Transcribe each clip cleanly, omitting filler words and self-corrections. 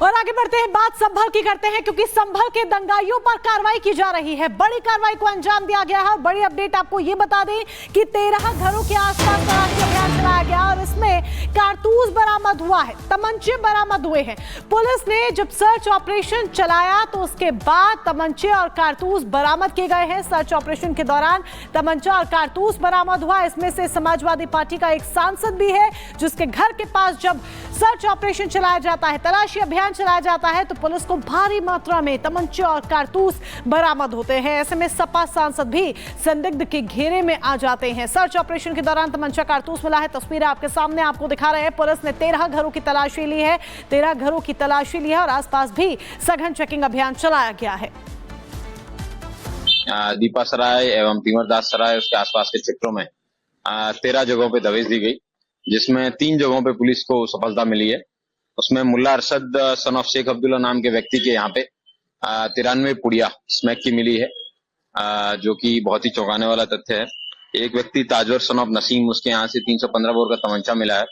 और आगे बढ़ते हैं, बात संभल की करते हैं, क्योंकि संभल के दंगाइयों पर कार्रवाई की जा रही है। बड़ी कार्रवाई को अंजाम दिया गया है। बड़ी अपडेट आपको ये बता दें कि 13 घरों के आसपास तलाशी अभियान चलाया गया और इसमें कारतूस बरामद हुआ है, तमंचे बरामद हुए हैं। पुलिस ने जब सर्च ऑपरेशन चलाया तो उसके बाद तमंचे और कारतूस बरामद किए गए हैं। सर्च ऑपरेशन के दौरान तमंचा और कारतूस बरामद हुआ। इसमें से समाजवादी पार्टी का एक सांसद भी है, जिसके घर के पास जब सर्च ऑपरेशन चलाया जाता है, तलाशी अभियान चलाया जाता है, तो पुलिस को भारी मात्रा में तमंचे और कारतूस बरामद होते हैं। ऐसे में सपा सांसद भी संदिग्ध के घेरे में आ जाते हैं। सर्च ऑपरेशन के दौरान तमंचा कारतूस मिला है। तस्वीरें आपके सामने आपको दिखा रहे हैं। पुलिस ने 13 घरों की तलाशी ली है, 13 घरों की तलाशी ली है और आसपास भी सघन चेकिंग अभियान चलाया गया है। दीपा सराय एवं तीमरदास सराय उसके आसपास के क्षेत्रों में 13 जगहों पे दबिश दी गई, जिसमें 3 जगहों पे पुलिस को सफलता मिली है। उसमें मुल्ला अरशद सन ऑफ शेख अब्दुल्ला नाम के व्यक्ति के यहाँ पे 93 पुड़िया स्मैक की मिली है, जो कि बहुत ही चौंकाने वाला तथ्य है। एक व्यक्ति ताजवर सन ऑफ नसीम, उसके यहाँ से 315 बोर का तमंचा मिला है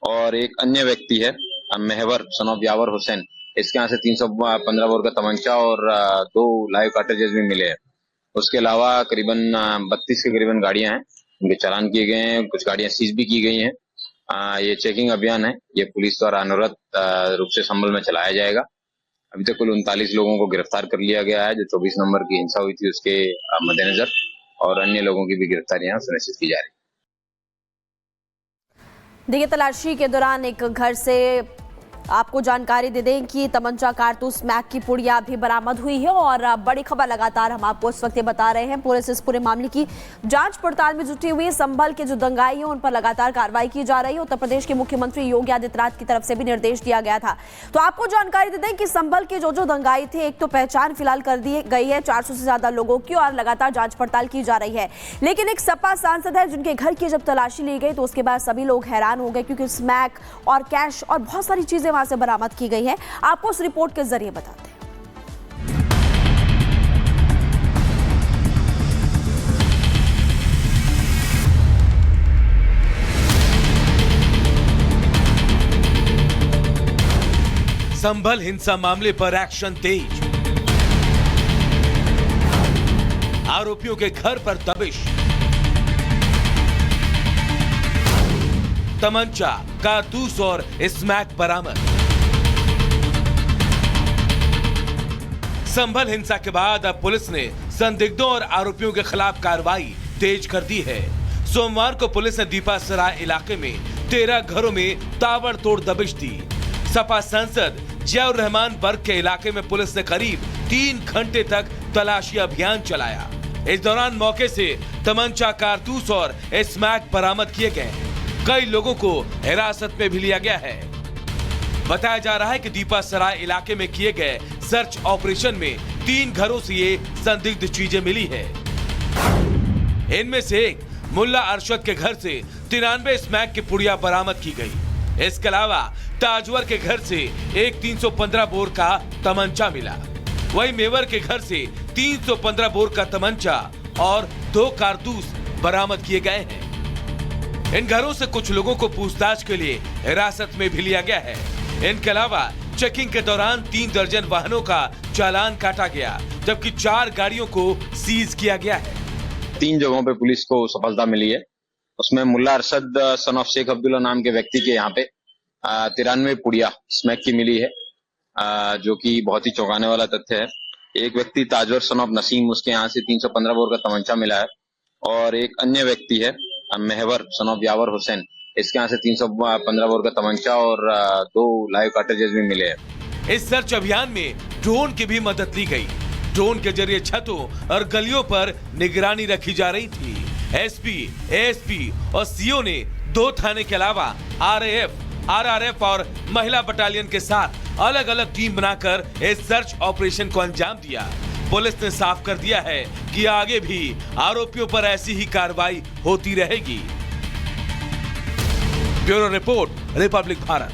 और एक अन्य व्यक्ति है मेहवर सन ऑफ यावर हुसैन, इसके यहाँ से 315 बोर का तमंचा और 2 लाइव कार्ट्रिजेस भी मिले हैं। उसके अलावा करीबन 32 के करीबन गाड़ियां हैं, उनके चालान किए गए हैं, कुछ गाड़ियां सीज भी की गई हैं। ये चेकिंग अभियान है, ये पुलिस द्वारा अनवरत रूप से संभल में चलाया जाएगा। अभी तक कुल 39 लोगों को गिरफ्तार कर लिया गया है, जो 24 नंबर की हिंसा हुई थी उसके मद्देनजर, और अन्य लोगों की भी गिरफ्तारियां सुनिश्चित की जा रही है। देखिए, तलाशी के दौरान एक घर से आपको जानकारी दे दें कि तमंचा कारतूस स्मैक की पुड़िया भी बरामद हुई है और बड़ी खबर लगातार हम आपको इस वक्त ये बता रहे हैं। पुलिस इस पूरे मामले की जांच पड़ताल में जुटी हुई है। संभल के जो दंगाई हैं उन पर लगातार कार्रवाई की जा रही है। उत्तर प्रदेश के मुख्यमंत्री योगी आदित्यनाथ की तरफ से भी निर्देश दिया गया था। तो आपको जानकारी दे दें कि संभल के जो दंगाई थे, एक तो पहचान फिलहाल कर दी गई है 400 से ज्यादा लोगों की और लगातार जांच पड़ताल की जा रही है। लेकिन एक सपा सांसद है जिनके घर की जब तलाशी ली गई तो उसके बाद सभी लोग हैरान हो गए, क्योंकि स्मैक और कैश और बहुत सारी चीजें वहां से बरामद की गई है। आपको उस रिपोर्ट के जरिए बताते हैं। संभल हिंसा मामले पर एक्शन तेज, आरोपियों के घर पर दबिश, तमंचा, कारतूस और स्मैक बरामद। संभल हिंसा के बाद अब पुलिस ने संदिग्धों और आरोपियों के खिलाफ कार्रवाई तेज कर दी है। सोमवार को पुलिस ने दीपा सराय इलाके में 13 घरों में ताबड़तोड़ दबिश दी। सपा सांसद जियाउर रहमान वर्ग के इलाके में पुलिस ने करीब 3 घंटे तक तलाशी अभियान चलाया। इस दौरान मौके से तमंचा, कारतूस और स्मैक बरामद किए गए। कई लोगों को हिरासत में भी लिया गया है। बताया जा रहा है कि दीपा सराय इलाके में किए गए सर्च ऑपरेशन में 3 घरों से ये संदिग्ध चीजें मिली है। इनमें से एक मुल्ला अरशद के घर से 93 स्मैक की पुड़िया बरामद की गई। इसके अलावा ताजवर के घर से एक 315 बोर का तमंचा मिला। वहीं मेवर के घर से 315 बोर का तमंचा और 2 कारतूस बरामद किए गए हैं। इन घरों से कुछ लोगों को पूछताछ के लिए हिरासत में भी लिया गया है। इनके अलावा चेकिंग के दौरान 3 दर्जन वाहनों का चालान काटा गया, जबकि 4 गाड़ियों को सीज किया गया है। 3 जगहों पे पुलिस को सफलता मिली है। उसमें मुल्ला अरशद सन ऑफ शेख अब्दुल्ला नाम के व्यक्ति के यहाँ पे 93 पुड़िया स्मैक की मिली है, जो कि बहुत ही चौंकाने वाला तथ्य है। एक व्यक्ति ताजवर सन ऑफ नसीम, उसके यहाँ से 315 बोर का तमंचा मिला है और एक अन्य व्यक्ति है मेहवर सन ऑफ यावर हुसैन, इसके यहाँ से 315 बोर का तमंचा और 2 लाइव कार्ट्रिजेस भी मिले हैं। इस सर्च अभियान में ड्रोन की भी मदद ली गई। ड्रोन के जरिए छतों और गलियों पर निगरानी रखी जा रही थी। एसपी, एएसपी और सीओ ने 2 थाने के अलावा आरएएफ, आरआरएफ और महिला बटालियन के साथ अलग अलग टीम बनाकर इस सर्च ऑपरेशन को अंजाम दिया। पुलिस ने साफ कर दिया है कि आगे भी आरोपियों पर ऐसी ही कार्रवाई होती रहेगी। Bureau report, Republic Bharat.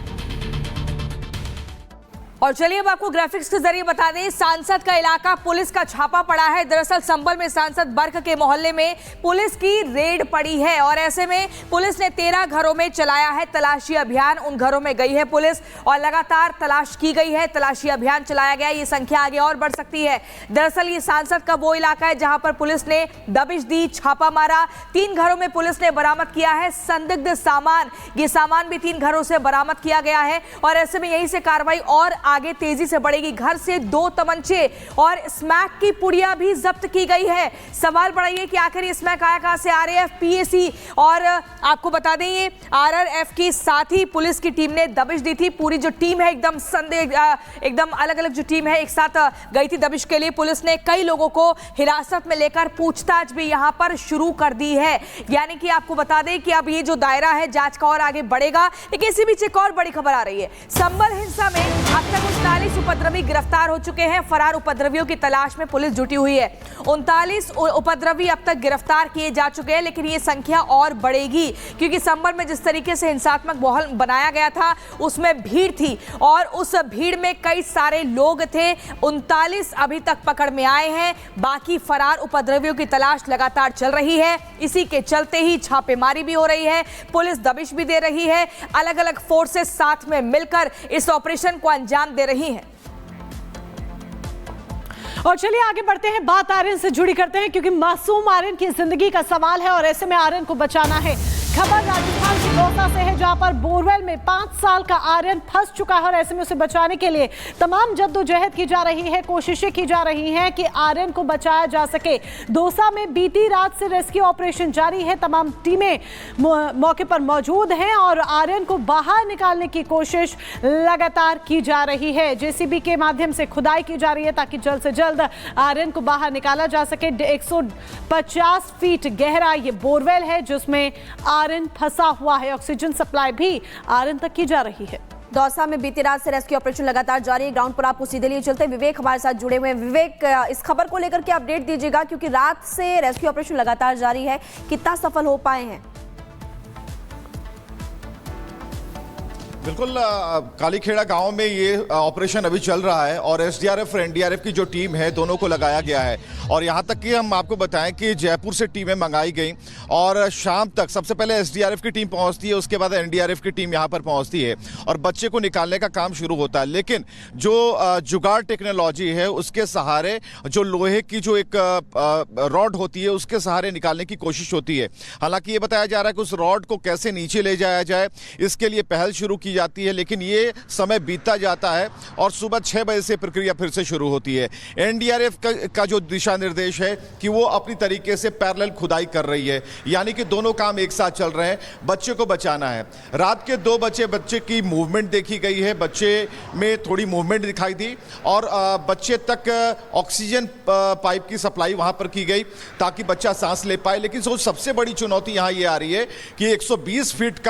और चलिए अब आपको ग्राफिक्स के जरिए बता दें, सांसद का इलाका पुलिस का छापा पड़ा है। दरअसल संभल में सांसद बर्क के मोहल्ले में पुलिस की रेड पड़ी है और ऐसे में पुलिस ने 13 घरों में चलाया है तलाशी अभियान। उन घरों में गई है पुलिस और लगातार तलाश की गई है, तलाशी अभियान चलाया गया। ये संख्या आगे और बढ़ सकती है। दरअसल ये सांसद का वो इलाका है जहां पर पुलिस ने दबिश दी, छापा मारा। 3 घरों में पुलिस ने बरामद किया है संदिग्ध सामान। ये सामान भी 3 घरों से बरामद किया गया है और ऐसे में यहीं से कार्रवाई और आगे तेजी से बढ़ेगी। घर से 2 तमंचे और स्मैक की पुड़िया भी जब्त की गई है। सवाल बढ़ा है कि आखिर ये स्मैक आया कहां से? आरएएफ, पीएसी और आपको बता दें ये आरआरएफ की साथ ही पुलिस की टीम ने दबिश दी थी। पूरी जो टीम है एकदम अलग-अलग जो टीम है एक साथ गई थी दबिश के लिए। पुलिस ने कई लोगों को हिरासत में लेकर पूछताछ भी यहां पर शुरू कर दी है। यानी कि आपको बता दें कि अब ये जो दायरा है जांच का और आगे बढ़ेगा। लेकिन इसी बीच एक और बड़ी खबर आ रही है। संभल हिंसा में अब तक 39 उपद्रवी गिरफ्तार हो चुके हैं। फरार उपद्रवियों की तलाश में पुलिस जुटी हुई है। 39 उपद्रवी अब तक गिरफ्तार किए जा चुके हैं, लेकिन ये संख्या और बढ़ेगी क्योंकि संभल में जिस तरीके से हिंसात्मक माहौल बनाया गया था उसमें भीड़ थी और उस भीड़ में कई सारे लोग थे। 39 अभी तक पकड़ में आए हैं। बाकी फरार उपद्रवियों की तलाश लगातार चल रही है। इसी के चलते ही छापेमारी भी हो रही है, पुलिस दबिश भी दे रही है। अलग अलग फोर्सेस साथ में मिलकर इस ऑपरेशन को अंजाम दे रही हैं। और चलिए आगे बढ़ते हैं, बात आर्यन से जुड़ी करते हैं क्योंकि मासूम आर्यन की जिंदगी का सवाल है और ऐसे में आर्यन को बचाना है। खबर राजस्थान की दौसा से है जहां पर बोरवेल में 5 साल का आर्यन फंस चुका है और ऐसे में उसे बचाने के लिए तमाम जद्दोजहद की जा रही है, कोशिशें की जा रही हैं कि आर्यन को बचाया जा सके। दौसा में बीती रात से रेस्क्यू ऑपरेशन जारी है। तमाम टीमें मौके पर मौजूद हैं और आर्यन को बाहर निकालने की कोशिश लगातार की जा रही है। जेसीबी के माध्यम से खुदाई की जा रही है ताकि जल्द से जल्द आर्यन को बाहर निकाला जा सके। 150 फीट गहरा ये बोरवेल है जिसमें आर्यन फंसा हुआ है। ऑक्सीजन सप्लाई भी आर्यन तक की जा रही है। दौसा में बीती रात से रेस्क्यू ऑपरेशन लगातार जारी है। ग्राउंड पर आपको सीधे लिए चलते विवेक हमारे साथ जुड़े हुए हैं। विवेक, इस खबर को लेकर के अपडेट दीजिएगा क्योंकि रात से रेस्क्यू ऑपरेशन लगातार जारी है, कितना सफल हो पाए हैं? बिल्कुल, कालीखेड़ा गांव में ये ऑपरेशन अभी चल रहा है और एसडीआरएफ और एनडीआरएफ की जो टीम है दोनों को लगाया गया है। और यहां तक कि हम आपको बताएं कि जयपुर से टीमें मंगाई गई और शाम तक सबसे पहले एसडीआरएफ की टीम पहुंचती है, उसके बाद एनडीआरएफ की टीम यहां पर पहुंचती है और बच्चे को निकालने का काम शुरू होता है। लेकिन जो जुगाड़ टेक्नोलॉजी है उसके सहारे, जो लोहे की जो एक रॉड होती है उसके सहारे निकालने की कोशिश होती है। हालांकि ये बताया जा रहा है कि उस रॉड को कैसे नीचे ले जाया जाए, इसके लिए पहल शुरू की जाती है। लेकिन ये समय बीतता जाता है और सुबह 6 बजे से प्रक्रिया फिर से शुरू होती है। एनडीआरएफ का जो दिशा निर्देश है कि वो अपनी तरीके से पैरेलल खुदाई कर रही है, यानी कि दोनों काम एक साथ चल रहे हैं। बच्चे को बचाना है। रात के 2 बच्चे की मूवमेंट देखी गई है, बच्चे में थोड़ी मूवमेंट दिखाई दी और बच्चे तक ऑक्सीजन पाइप की सप्लाई वहां पर की गई ताकि बच्चा सांस ले पाए। लेकिन सबसे बड़ी चुनौती यहां ये आ रही है कि 120 फीट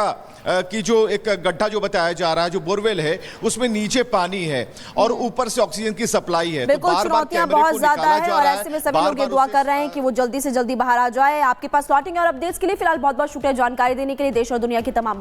की जो एक गड्ढा जो बताया जा रहा है, जो बोरवेल है, उसमें नीचे पानी है और ऊपर से ऑक्सीजन की सप्लाई है। बिल्कुल, चुनौतियां बहुत ज्यादा है और ऐसे में सभी लोग ये दुआ कर रहे हैं कि वो जल्दी से जल्दी बाहर आ जाए। आपके पास स्लॉटिंग और अपडेट्स के लिए फिलहाल बहुत बहुत शुक्रिया जानकारी देने के लिए। देश और दुनिया की तमाम